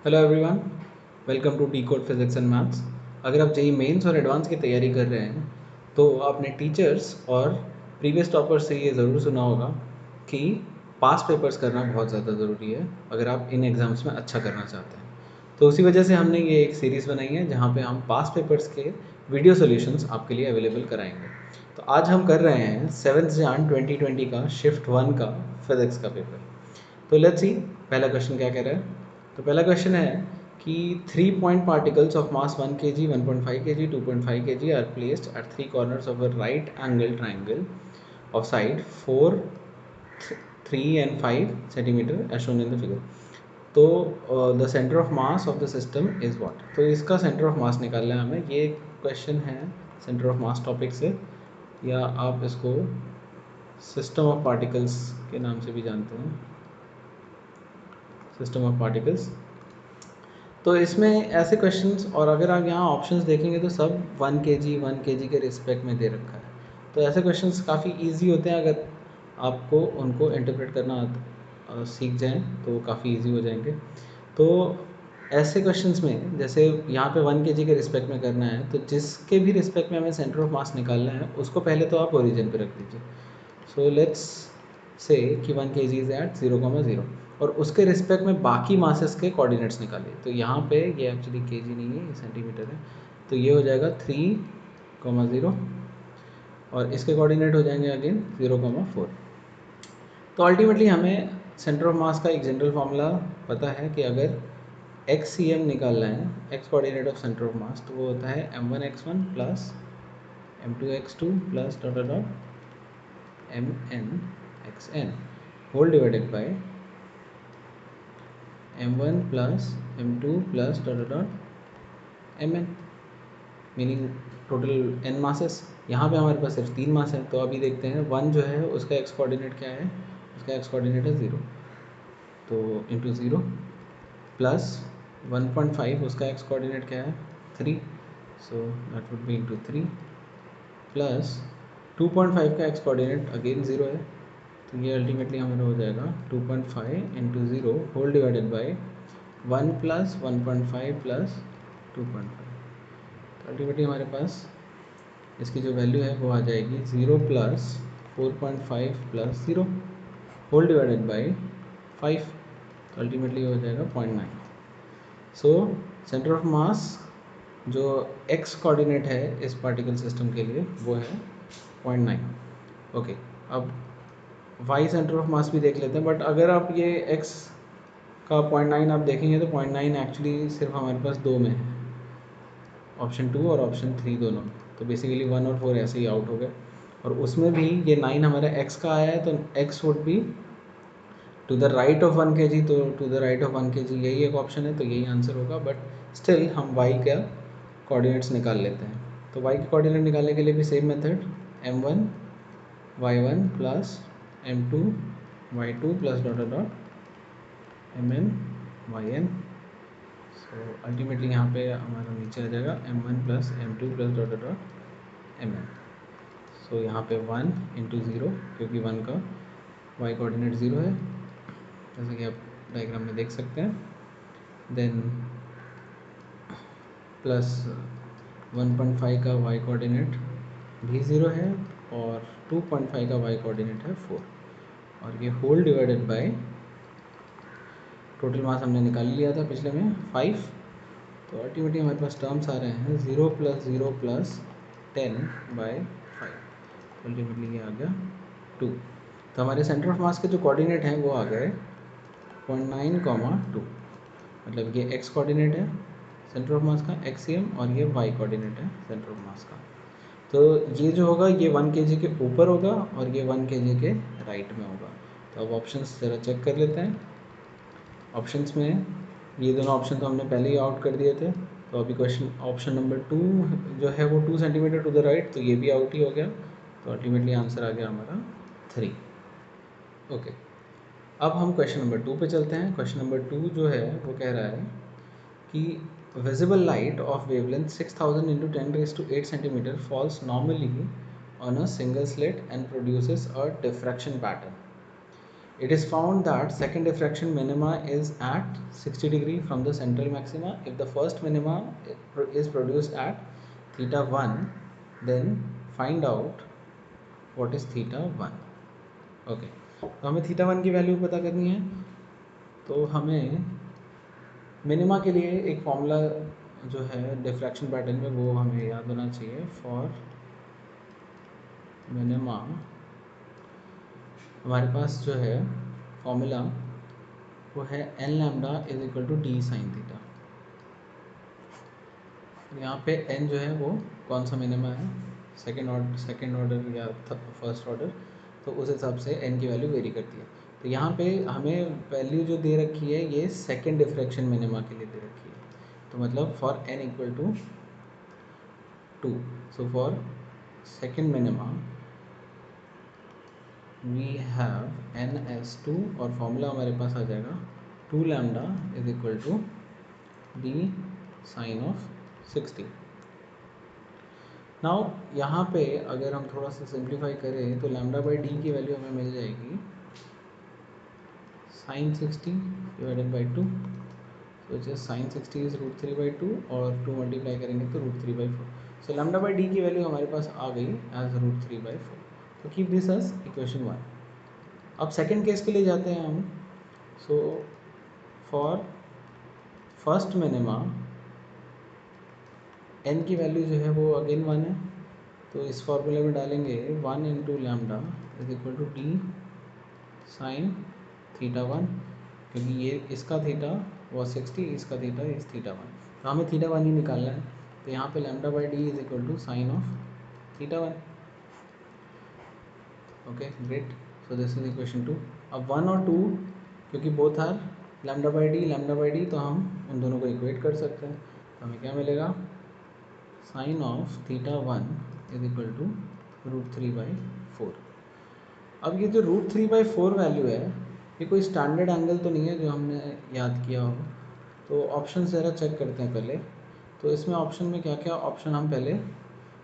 Hello everyone, welcome to the code physics and maths. अगर आप JEE mains और advance की तैयारी कर रहे हैं तो आपने टीचर्स और प्रीवियस टॉपर्स से ये ज़रूर सुना होगा कि पास पेपर्स करना बहुत ज़्यादा ज़रूरी है अगर आप इन एग्ज़ाम्स में अच्छा करना चाहते हैं। तो उसी वजह से हमने ये एक सीरीज़ बनाई है जहाँ पे हम पास पेपर्स के वीडियो सॉल्यूशंस आपके लिए अवेलेबल कराएंगे। तो आज हम कर रहे हैं 7 जान 2020 का शिफ्ट 1 का फिज़िक्स का पेपर। तो लेट्स सी पहला क्वेश्चन क्या कह रहा है। तो पहला क्वेश्चन है कि 3 point particles of mass 1 kg, 1.5 kg, 2.5 kg are placed at 3 corners of a right angle triangle of side 4, 3 and 5 centimetre as shown in the figure. तो the centre of mass of the system is what. तो इसका centre of मास निकालना है हमें। ये question है centre of mass topic से, या आप इसको सिस्टम ऑफ पार्टिकल्स के नाम से भी जानते हैं, सिस्टम ऑफ पार्टिकल्स। तो इसमें ऐसे क्वेश्चंस, और अगर आप यहाँ ऑप्शंस देखेंगे तो सब 1 kg के रिस्पेक्ट में दे रखा है। तो ऐसे क्वेश्चंस काफ़ी इजी होते हैं, अगर आपको उनको इंटरप्रेट करना सीख जाएं तो काफ़ी इजी हो जाएंगे। तो ऐसे क्वेश्चंस में जैसे यहाँ पे 1 kg के रिस्पेक्ट में करना है, तो जिसके भी रिस्पेक्ट में हमें सेंटर ऑफ मास निकालना है उसको पहले तो आप ओरिजिन पे रख दीजिए। सो लेट्स से कि 1 kg इज़ एट 0,0 और उसके रिस्पेक्ट में बाकी मासेस के कोऑर्डिनेट्स निकालिए। तो यहाँ पे ये एक्चुअली केजी नहीं है, ये सेंटीमीटर है। तो ये हो जाएगा 3,0 और इसके कोऑर्डिनेट हो जाएंगे अगेन 0,4। तो अल्टीमेटली हमें सेंटर ऑफ मास का एक जनरल फार्मूला पता है कि अगर एक्स सी एम निकालना है, x coordinate of centre of mass, तो वो होता है m1x1 plus m2x2 plus dot dot mn whole divided by m1 plus m2 plus dot dot mn, meaning total n masses. यहाँ पे हमारे पास सिर्फ 3 मास है। तो अभी देखते हैं 1 जो है उसका एक्स कोऑर्डिनेट क्या है, उसका एक्स कोऑर्डिनेट है 0, तो इंटू 0 प्लस 1.5 उसका एक्स कोऑर्डिनेट क्या है 3, so that would be into 3 plus 2.5 का एक्स कोऑर्डिनेट अगेन 0 है। तो ये अल्टीमेटली हमारा हो जाएगा 2.5 into 0 whole divided by 1 plus 1.5 plus 2.5। तो अल्टीमेटली हमारे पास इसकी जो वैल्यू है वो आ जाएगी 0 plus 4.5 plus 0 whole divided by 5। तो अल्टीमेटली हो जाएगा 0.9। सो सेंटर ऑफ मास जो एक्स कोऑर्डिनेट है इस पार्टिकल सिस्टम के लिए वो है 0.9। ओके, अब वाई सेंटर ऑफ मास भी देख लेते हैं। बट अगर आप ये एक्स का 0.9 आप देखेंगे तो 0.9 एक्चुअली सिर्फ हमारे पास दो में है, ऑप्शन 2 और ऑप्शन 3 दोनों में। तो बेसिकली 1 और 4 ऐसे ही आउट हो गए, और उसमें भी ये 9 हमारा एक्स का आया है, तो X would be to the right of 1 kg। तो to the right of 1 kg यही एक ऑप्शन है, तो यही आंसर होगा। बट स्टिल हम वाई का कोऑर्डिनेट्स निकाल लेते हैं। तो वाई के कोऑर्डिनेट निकालने के लिए भी same method, m1 y1 plus m2 y2 plus dot dot mn yn। So ultimately यहाँ पे हमारा नीचे आ जाएगा m1 plus m2 plus dot dot mn। सो यहाँ पे 1 इंटू 0, क्योंकि 1 का y कोऑर्डिनेट 0 है, जैसे कि आप डायग्राम में देख सकते हैं। देन प्लस 1.5 का y कोऑर्डिनेट भी 0 है, और 2.5 का y कोऑर्डिनेट है 4, और ये whole divided by total mass हमने निकाल लिया था पिछले में 5। तो अल्टीमेटली हमारे पास टर्म्स आ रहे हैं 0 प्लस 0 प्लस 10/5। अल्टीमेटली ये आ गया 2। तो हमारे सेंटर ऑफ मास के जो कोऑर्डिनेट हैं वो आ गए 0.9, 2। मतलब ये एक्स कोऑर्डिनेट है सेंटर ऑफ मास का एक्सियम, और ये वाई कोऑर्डिनेट है सेंटर ऑफ मास का। तो ये जो होगा ये 1 kg के ऊपर होगा, और ये 1 kg के राइट में होगा। तो अब ऑप्शंस ज़रा चेक कर लेते हैं। ऑप्शंस में ये दोनों ऑप्शन तो हमने पहले ही आउट कर दिए थे। तो अभी क्वेश्चन ऑप्शन नंबर 2 जो है वो 2 सेंटीमीटर टू द राइट, तो ये भी आउट ही हो गया। तो अल्टीमेटली आंसर आ गया हमारा 3। ओके, अब हम क्वेश्चन नंबर 2 पे चलते हैं। क्वेश्चन नंबर 2 जो है वो कह रहा है कि visible light of wavelength 6000 into 10 raised to 8 centimeter falls normally on a single slit and produces a diffraction pattern. It is found that second diffraction minima is at 60 degree from the central maxima. If the first minima is produced at theta 1, then find out what is theta 1. Okay, तो हमें theta 1 की value पता करनी है। तो हमें minima के लिए एक फॉर्मूला जो है डिफ्रैक्शन पैटर्न में वो हमें याद होना चाहिए। फॉर मिनिमा हमारे पास जो है फॉर्मूला वो है n lambda is equal to d sine theta. यहाँ पे एन जो है वो कौन सा मिनिमा है, सेकेंड ऑर्डर या फर्स्ट ऑर्डर, तो उस हिसाब से एन की वैल्यू वेरी करती है। तो यहाँ पे हमें वैल्यू जो दे रखी है ये सेकेंड डिफ्रैक्शन मिनिमा के लिए दे रखी है। तो मतलब for n equal to 2, so for second minima we have n as 2 और फॉर्मूला हमारे पास आ जाएगा 2 lambda is equal to d sine of 60। Now यहाँ पे अगर हम थोड़ा सा सिंप्लीफाई करें तो लैम्डा बाई डी की वैल्यू हमें मिल जाएगी साइन 60 डिवाइडेड बाई 2, तो जस्ट साइन 60 इज √3/2 और 2 मल्टीप्लाई करेंगे तो √3/4। सो लैम्डा बाई डी की वैल्यू हमारे पास आ गई एज √3/4। तो कीप दिस एज इक्वेशन 1। अब सेकेंड केस के लिए जाते हैं हम। So for first minima n की वैल्यू जो है वो अगेन 1 है, तो इस फॉर्मूले में डालेंगे 1 into lambda is equal to d sine theta 1, क्योंकि ये इसका थीटा वॉज 60, इसका थीटा इज थीटा 1, तो हमें थीटा 1 ही निकालना है। तो यहाँ पे lambda by d is equal to sine of theta 1। Okay great, so this is equation 2। अब 1 और 2 क्योंकि both are lambda by d, तो हम उन दोनों को इक्वेट कर सकते हैं। तो हमें क्या मिलेगा, sine of theta 1 is equal to √3/4। अब ये जो √3/4 वैल्यू है ये कोई स्टैंडर्ड एंगल तो नहीं है जो हमने याद किया हो। तो ऑप्शन ज़रा चेक करते हैं पहले। तो इसमें ऑप्शन में क्या क्या ऑप्शन हम पहले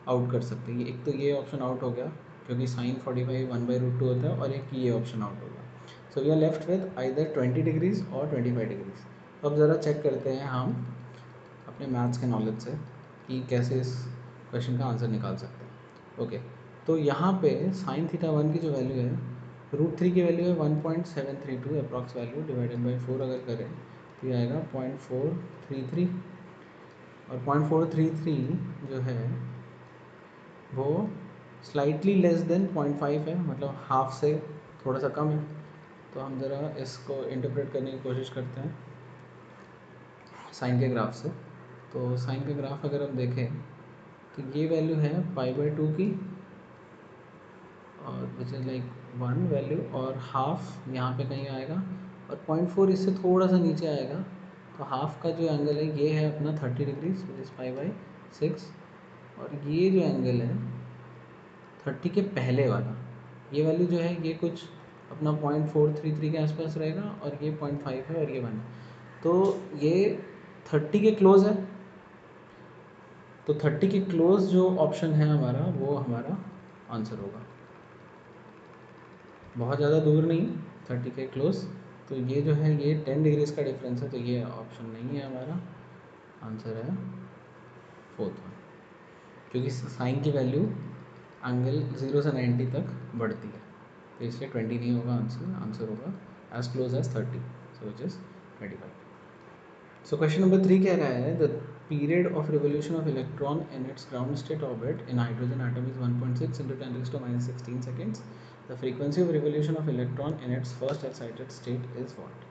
आउट कर सकते हैं। एक तो ये ऑप्शन आउट हो गया क्योंकि साइन 45 1/√2 होता है, और एक ये ऑप्शन आउट होगा। So we are left with either 20 degrees और 25 डिग्रीज। तो अब ज़रा चेक करते हैं हम अपने मैथ्स के नॉलेज से कि कैसे इस क्वेश्चन का आंसर निकाल सकते हैं। ओके, तो यहाँ पे साइन थीटा 1 की जो वैल्यू है √3 की वैल्यू है 1.732 अप्रॉक्स वैल्यू, डिवाइडेड बाई 4 अगर करें तो ये आएगा 0.433, और 0.433 जो है वो स्लाइटली लेस देन 0.5 है, मतलब हाफ से थोड़ा सा कम है। तो हम ज़रा इसको इंटरप्रेट करने की कोशिश करते हैं साइन के ग्राफ से। तो साइन का ग्राफ अगर हम देखें तो ये वैल्यू है π/2 की, और विच इज़ लाइक 1 वैल्यू, और हाफ यहाँ पे कहीं आएगा, और 0.4 इससे थोड़ा सा नीचे आएगा। तो हाफ का जो एंगल है ये है अपना 30 डिग्रीज विच इज़ π/6, और ये जो एंगल है 30 के पहले वाला, ये वैल्यू जो है ये कुछ अपना 0.433 के आसपास रहेगा, और ये 0.5 है और ये 1 है। तो ये 30 के क्लोज है। तो 30 के क्लोज जो ऑप्शन है हमारा वो हमारा आंसर होगा, बहुत ज़्यादा दूर नहीं, 30 के क्लोज। तो ये जो है ये 10 डिग्रीज का डिफरेंस है, तो ये ऑप्शन नहीं है हमारा आंसर, है 4th वन, क्योंकि साइन की वैल्यू एंगल 0 से 90 तक बढ़ती है, तो इसलिए 20 नहीं होगा आंसर। आंसर होगा as close as 30, so which is 25। So question number 3 कह रहा है the period of revolution of electron in its ground state orbit in hydrogen atom is 1.6 × 10⁻16 seconds. The frequency of revolution of electron in its first excited state is what?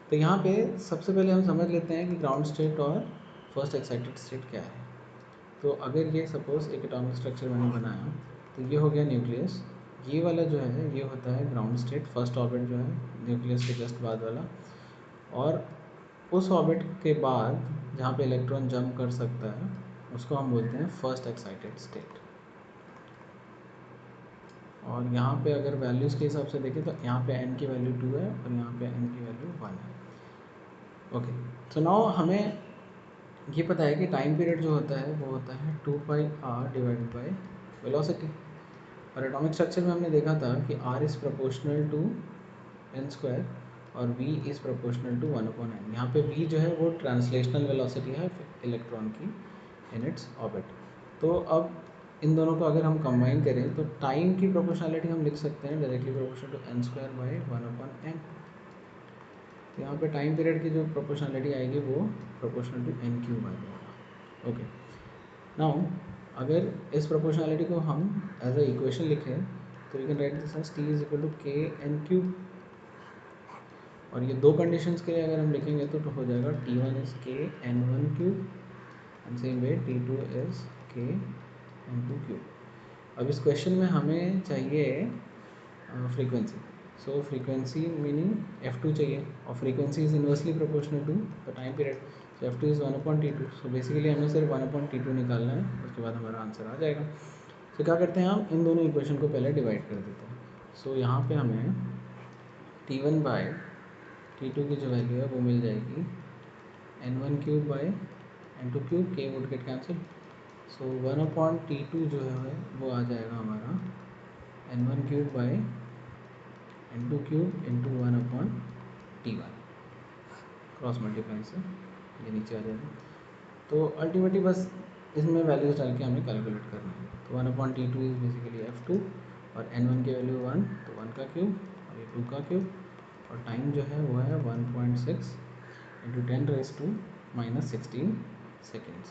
तो यहाँ पे सबसे पहले हम समझ लेते हैं कि ग्राउंड स्टेट और फर्स्ट एक्साइटेड स्टेट क्या है। तो अगर ये सपोज एक एटॉमिक स्ट्रक्चर मैंने बनाया, तो ये हो गया न्यूक्लियस, ये वाला जो है ये होता है ग्राउंड स्टेट, फर्स्ट ऑर्बिट जो है न्यूक्लियस के जस्ट बाद वाला, और उस ऑर्बिट के बाद जहाँ पे इलेक्ट्रॉन जंप कर सकता है उसको हम बोलते हैं फर्स्ट एक्साइटेड स्टेट। और यहाँ पे अगर वैल्यूज़ के हिसाब से देखें तो यहाँ पे n की वैल्यू 2 है और यहाँ पे n की वैल्यू 1 है। ओके, सो नाउ हमें ये पता है कि टाइम पीरियड जो होता है वो होता है 2πr डिवाइडेड बाय वेलोसिटी, और एटॉमिक स्ट्रक्चर में हमने देखा था कि r is proportional to n square और v is proportional to 1/n। यहाँ पे v जो है वो ट्रांसलेशनल वेलोसिटी है इलेक्ट्रॉन की इन इट्स ऑर्बिट। तो अब इन दोनों को अगर हम कंबाइन करें तो टाइम की प्रोपोर्शनलिटी हम लिख सकते हैं directly proportional to n square by 1/n। तो यहाँ पे टाइम पीरियड की जो प्रोपोर्शनलिटी आएगी वो प्रोपोर्शनल टू एन क्यूब आ जाएगा। ओके, नाउ अगर इस प्रोपोर्शनलिटी को हम एज अ इक्वेशन लिखें तो you can write this as t is equal to k n cube. और ये दो कंडीशंस के लिए अगर हम लिखेंगे तो हो जाएगा T1 is k n one cube and same way T2 is k n two cube. अब इस क्वेश्चन में हमें चाहिए फ्रीक्वेंसी। सो फ्रीक्वेंसी मीनिंग F2 चाहिए और frequency is inversely proportional to the time period. So F2 is 1/T2। So basically हमें सिर्फ 1/T2 निकालना है, उसके बाद हमारा आंसर आ जाएगा। तो क्या करते हैं, हम इन दोनों इक्वेशन को पहले डिवाइड कर देते हैं। सो यहाँ पे हमें T1 बाय T2 की जो वैल्यू है वो मिल जाएगी N1 cube by N2 cube, के would get cancel. So 1/T2 जो है वो आ जाएगा हमारा N1 cube by N2 cube into 1/T1। Cross multiply से ये नीचे आ जाएगा। तो अल्टीमेटली बस इसमें वैल्यूज डाल के हमें कैलकुलेट करना है। तो 1/T2 इज़ बेसिकली F2 और N1 की वैल्यू 1, तो 1 का क्यूब और ये 2 का क्यूब और टाइम जो है वो है 1.6 इंटू 10⁻⁻16 सेकेंड्स।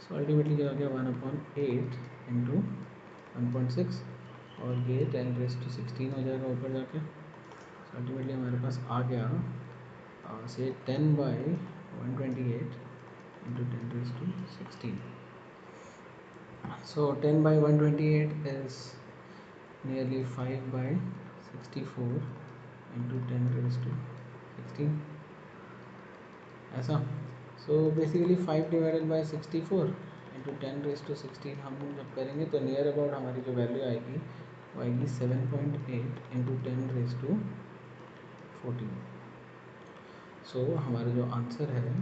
सो अल्टीमेटली क्या हो गया 1/8 इंटू 1.6 और ये 10⁻16 हो जाएगा ऊपर जाके। सो अल्टीमेटली हमारे पास आ गया से 10/128 into 10⁻16। So 10/128 is nearly 5/64 into 10⁻16 ऐसा। So basically 5 divided by 64 into 10⁻16 हम जब करेंगे तो नियर अबाउट हमारी जो वैल्यू आएगी वो आएगी 7.8 इंटू 10⁻14। सो हमारा जो आंसर है,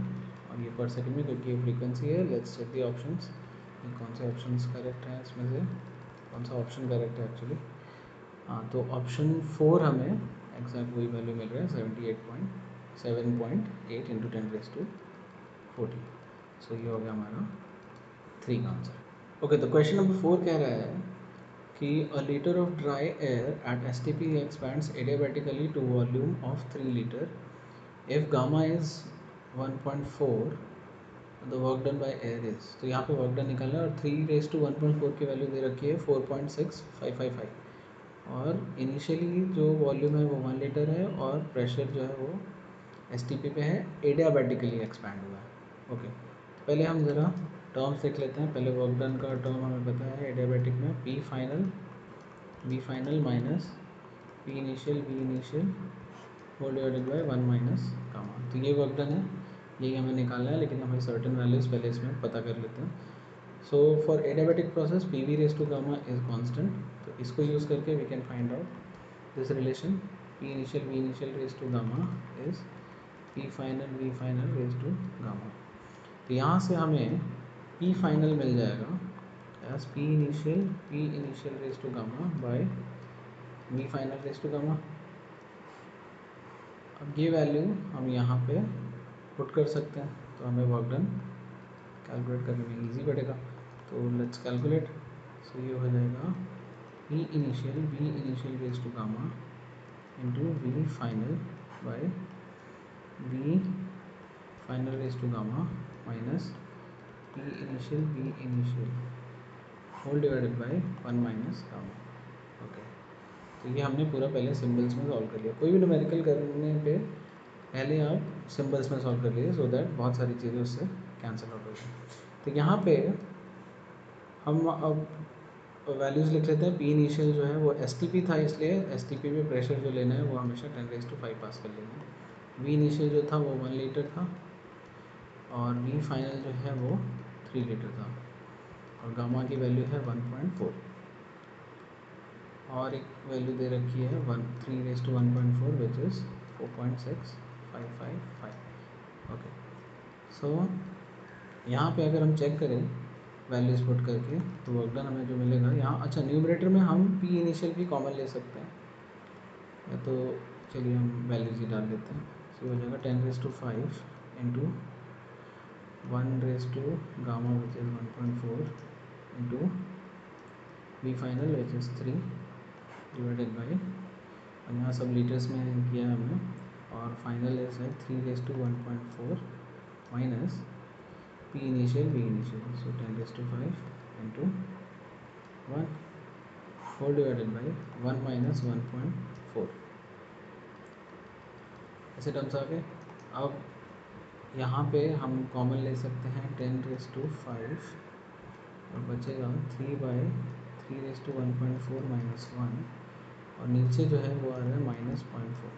और ये पर सेकंड में क्योंकि ये फ्रीक्वेंसी है, लेट्स चेक दी ऑप्शंस। ये कौन से ऑप्शंस करेक्ट हैं इसमें से, कौन सा ऑप्शन करेक्ट है एक्चुअली। हाँ, तो ऑप्शन 4 हमें एग्जैक्ट वही वैल्यू मिल रहा है 7.8 इंटू 10⁻14। सो ये हो गया हमारा 3 का आंसर। ओके, तो क्वेश्चन नंबर 4 कह रहा है कि a litre of dry air at STP expands adiabatically to volume of 3 litre if gamma is 1.4 the work done by air is. तो यहाँ पे वर्क डन निकालना है और 3⁻1.4 की वैल्यू दे रखी है 4.6555 और इनिशियली जो वॉल्यूम है वो 1 लीटर है और प्रेशर जो है वो STP पे है, एडियाबैटिकली एक्सपैंड हुआ है। ओके, पहले हम ज़रा टर्म्स देख लेते हैं। पहले वर्क डन का टर्म हमें पता है एडियाबैटिक में P final minus P initial whole divided by 1 minus gamma. तो ये वर्क डन है, यही हमें निकालना है, लेकिन हमें सर्टेन वैल्यूज़ पहले इसमें पता कर लेते हैं। So for adiabatic process PV raise to gamma is constant. तो इसको यूज़ करके we can find out this relation P initial raise to gamma is P final raise to gamma. तो यहाँ से हमें P फाइनल मिल जाएगा as P initial raise to gamma by V final raise to gamma. अब ये value हम यहाँ पे पुट कर सकते हैं, तो हमें वर्क डन कैलकुलेट करने में इजी पड़ेगा। तो लेट्स कैलकुलेट। सो ये हो जाएगा V initial raise to gamma into V final by V final raise to gamma minus V initial whole divided by 1 minus gamma. Okay, तो ये हमने पूरा पहले सिंबल्स में सॉल्व कर लिया। कोई भी न्यूमेरिकल करने पे पहले आप सिंबल्स में सॉल्व कर लीजिए सो दैट बहुत सारी चीज़ें उससे कैंसिल आउट हो जाए। तो यहाँ पे हम अब वैल्यूज़ लिख लेते हैं। P इनिशियल जो है वो STP था, इसलिए STP में प्रेशर जो लेना है वो हमेशा 10⁻5 पास्कल लेना है। V इनिशियल जो था वो 1 लीटर था और V फाइनल जो है वो 3 लीटर था और गामा की वैल्यू है 1.4 और एक वैल्यू दे रखी है 3⁻1.4 विच इज़ 4.6555। ओके, सो यहाँ पे अगर हम चेक करें वैल्यूज पुट करके तो वर्क डन हमें जो मिलेगा यहाँ, अच्छा न्यूमरेटर में हम P इनिशियल भी कॉमन ले सकते हैं। या तो चलिए हम वैल्यूज ही डाल लेते हैं। सो हो जाएगा 10⁵ into 1 gamma which is 1.4 into v final which is 3 divided by, और यहाँ सब लीटर्स में किया हमने, और फाइनल इज है 3⁴ minus p initial b initial, so 10⁵ into 1 4 divided by 1 minus 1.4, ऐसे टर्म्स आ गए। अब यहाँ पे हम कॉमन ले सकते हैं 10⁵ और बचेगा 3/3⁴ माइनस 1, और नीचे जो है वो आ रहा है -0.4।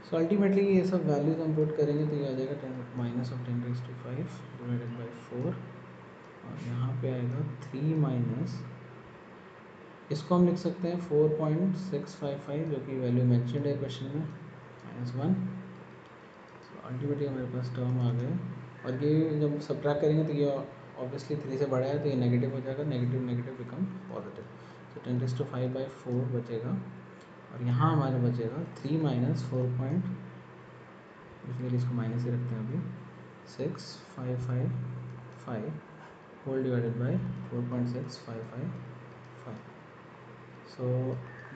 सो अल्टीमेटली ये सब वैल्यूज हम पुट करेंगे तो ये आ जाएगा 10⁻⁵ डिवाइडेड बाई 4, और यहाँ पे आएगा 3 माइनस, इसको हम लिख सकते हैं 4.655 जो कि वैल्यू मेंशन्ड है क्वेश्चन में, -1। तो अल्टीमेटली हमारे पास टर्म आ गए, और ये जब सब्ट्रैक्ट करेंगे तो ये ऑब्वियसली 3 से बड़ा है तो ये नेगेटिव हो जाएगा, नेगेटिव नेगेटिव बिकम पॉजिटिव, तो 10⁵/4 बचेगा, और यहाँ हमारे बचेगा 3 माइनस 4 पॉइंट, बेसिकली इसको माइनस ही रखते हैं अभी, 6,555 होल डिवाइडेड बाई 4.6555। सो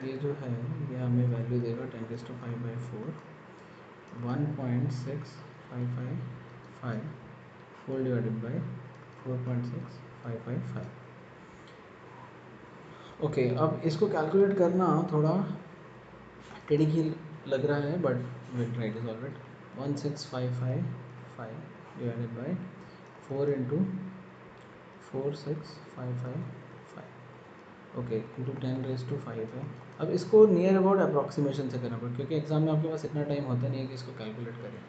ये जो है ये हमें वैल्यू देगा 10⁵/4 1.6555 होल डिवाइडेड बाई 4.6555। ओके, अब इसको कैलकुलेट करना थोड़ा टेढ़ी लग रहा है, but will try to solve it. 16555 divided by 4 into 46555, okay, into 10⁵ है। अब इसको नियर अबाउट अप्रॉक्सीमेशन से करना पड़ेगा, क्योंकि एग्जाम में आपके पास इतना टाइम होता नहीं है कि इसको कैलकुलेट करें,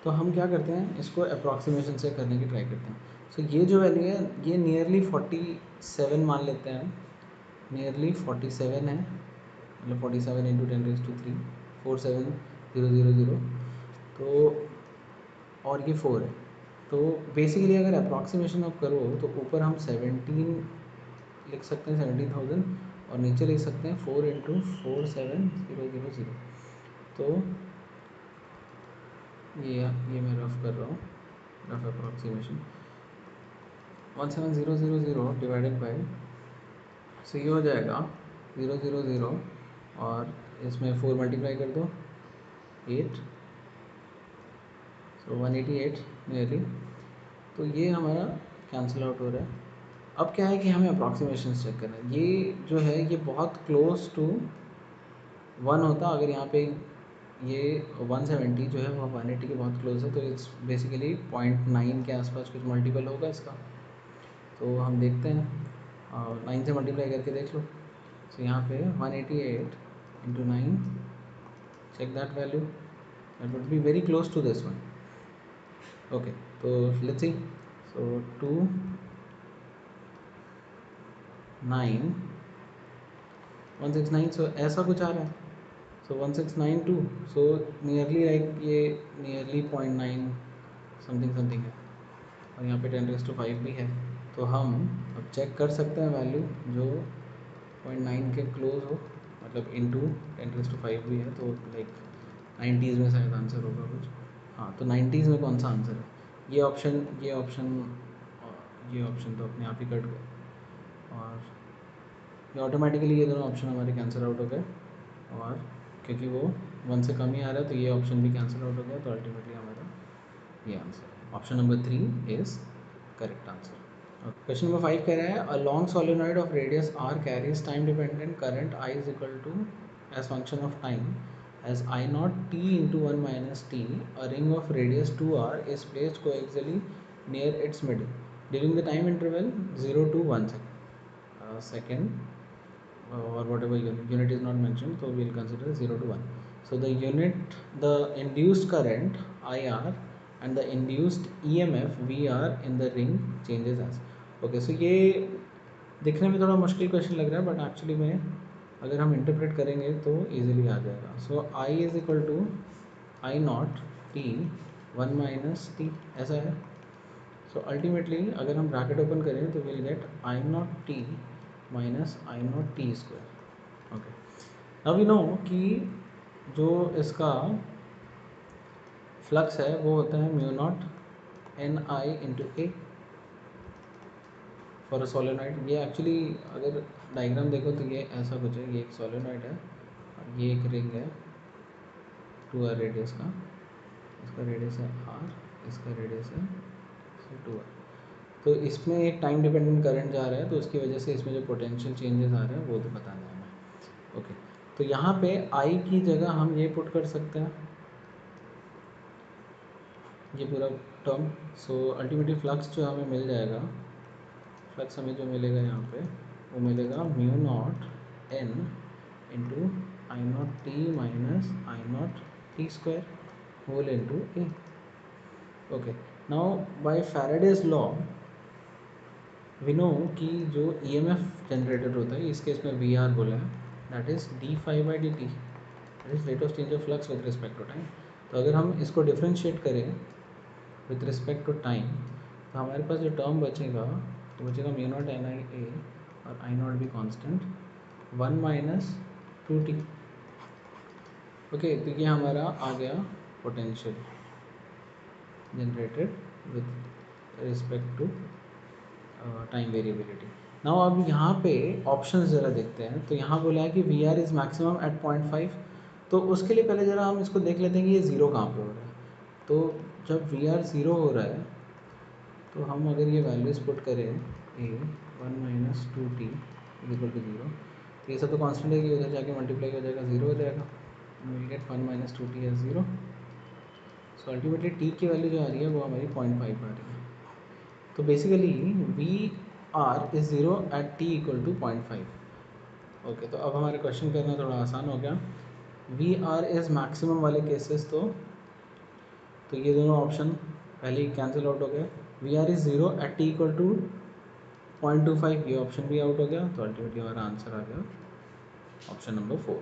तो हम क्या करते हैं, इसको अप्रॉक्सीमेशन से करने की ट्राई करते हैं। सो ये जो वैल्यू है ये नियरली 47 मान लेते हैं, नियरली 47 है, मतलब 47 इंटू 10⁵ 47000, तो और ये 4 है, तो बेसिकली अगर अप्रॉक्सीमेशन आप करो तो ऊपर हम 17 लिख सकते हैं, 17,000, और नीचे लिख सकते हैं 4 इंटू 47000, तो ये मैं रफ कर रहा हूँ, रफ अप्रॉक्सीमेशन 17000 डिवाइडेड बाई, सो ये हो जाएगा 000, और इसमें 4 मल्टीप्लाई कर दो 8, सो 188 नियरली, तो ये हमारा कैंसिल आउट हो रहा है। अब क्या है कि हमें अप्रॉक्सीमेशन चेक करना है, ये जो है ये बहुत क्लोज टू 1 होता, अगर यहाँ पे ये 170 जो है वो 180 के बहुत क्लोज है, तो इट्स बेसिकली 0.9 के आसपास कुछ मल्टीपल होगा इसका, तो हम देखते हैं, 9 से मल्टीप्लाई करके देख लो। सो यहाँ पे 188 into 9, check that value, that would be very close to this one, okay, so let's see, so 2 9 169, so ऐसा कुछ आ रहा है, so 1692, so नियरली लाइक ये नियरली 0.9 समथिंग समथिंग है, और यहाँ पे 10⁵ भी है, तो हम अब चेक कर सकते हैं वैल्यू जो 0.9 के क्लोज हो, मतलब इंटू 10⁵ भी है, तो लाइक 90s में शायद आंसर होगा कुछ, हाँ, तो 90s में कौन सा आंसर है, ये ऑप्शन ये ऑप्शन ये ऑप्शन तो अपने आप ही कट गए, और ये ऑटोमेटिकली ये दोनों ऑप्शन हमारे कैंसिल आउट हो गए, और क्योंकि वो 1 से कम ही आ रहा है तो ये ऑप्शन भी कैंसिल आउट हो गया, तो अल्टीमेटली हमारा ये answer option number 3 is correct answer. Question number 5 कह रहा है a long solenoid of radius r carries time dependent current I is equal to as function of time as I naught t into 1 minus t, a ring of radius 2r is placed coaxially near its middle during the time interval 0 to 1 second, or whatever unit is not mentioned, so we will consider 0 to 1. So the induced current IR and the induced EMF VR in the ring changes as, okay, so ये दिखने में थोड़ा मुश्किल question लग रहा है, but actually में अगर हम इंटरप्रेट करेंगे तो इजीली आ जाएगा। So I is equal to I naught t 1 minus t, ऐसा है। सो अल्टीमेटली अगर हम ब्रैकेट ओपन करें तो will get I naught t minus I naught t square, okay. Now we know कि जो इसका फ्लक्स है वो होता है mu naught n I into a for a solenoid. ये एक्चुअली अगर डायग्राम देखो तो ये ऐसा कुछ है, ये एक सोलेनॉइड है और ये एक रिंग है 2r रेडियस का, इसका रेडियस है r, इसका रेडियस है 2r। तो इसमें एक टाइम डिपेंडेंट करंट जा रहा है, तो उसकी वजह से इसमें जो पोटेंशियल चेंजेस आ रहे हैं वो तो बताना है हमें। ओके, तो यहाँ पे आई की जगह हम ये पुट कर सकते हैं, ये पूरा टर्म। सो अल्टीमेटली फ्लक्स जो हमें मिल जाएगा, फ्लक्स हमें जो मिलेगा यहाँ पे वो मिलेगा mu naught n into I naught t minus I naught t square whole into a. Okay, now by Faraday's law we know कि जो ईएमएफ जनरेटेड होता है, इस केस में वी आर बोला है, that is d phi by d t, that is rate of change of flux with respect to time. तो अगर हम इसको डिफ्रेंशिएट करें विथ रिस्पेक्ट टू टाइम, तो हमारे पास जो टर्म बचेगा तो बचेगा mu naught n I a और आई नॉट भी कांस्टेंट 1 माइनस 2t। ओके, तो ये हमारा आ गया potential generated with respect to time variability. Now अब यहाँ पे ऑप्शंस ज़रा देखते हैं। तो यहाँ बोला है कि V R is maximum at 0.5, तो उसके लिए पहले ज़रा हम इसको देख लेते हैं कि ये ज़ीरो कहाँ पे हो रहा है। तो जब वी आर ज़ीरो हो रहा है तो हम अगर ये वैल्यूज़ पुट करें ए 1 माइनस 2t इक्वल टू 0, तो ये सब तो कॉन्स्टेंट है कि उधर जाके मल्टीप्लाई हो जाएगा, ज़ीरो हो जाएगा, will get 1 minus 2t as 0। सो अल्टीमेटली टी की वैल्यू जो आ रही है वो हमारी 0.5 आ रही है। तो basically V R is zero at t equal to 0.5। Okay, तो अब हमारे क्वेश्चन करना थोड़ा आसान हो गया। वी आर इज़ मैक्सिमम वाले केसेस, तो ये दोनों ऑप्शन पहले ही कैंसिल आउट हो गए। V R is zero at t equal to 0.25, ये ऑप्शन भी आउट हो गया। तो अल्टीमेटली हमारा आंसर आ गया ऑप्शन नंबर 4।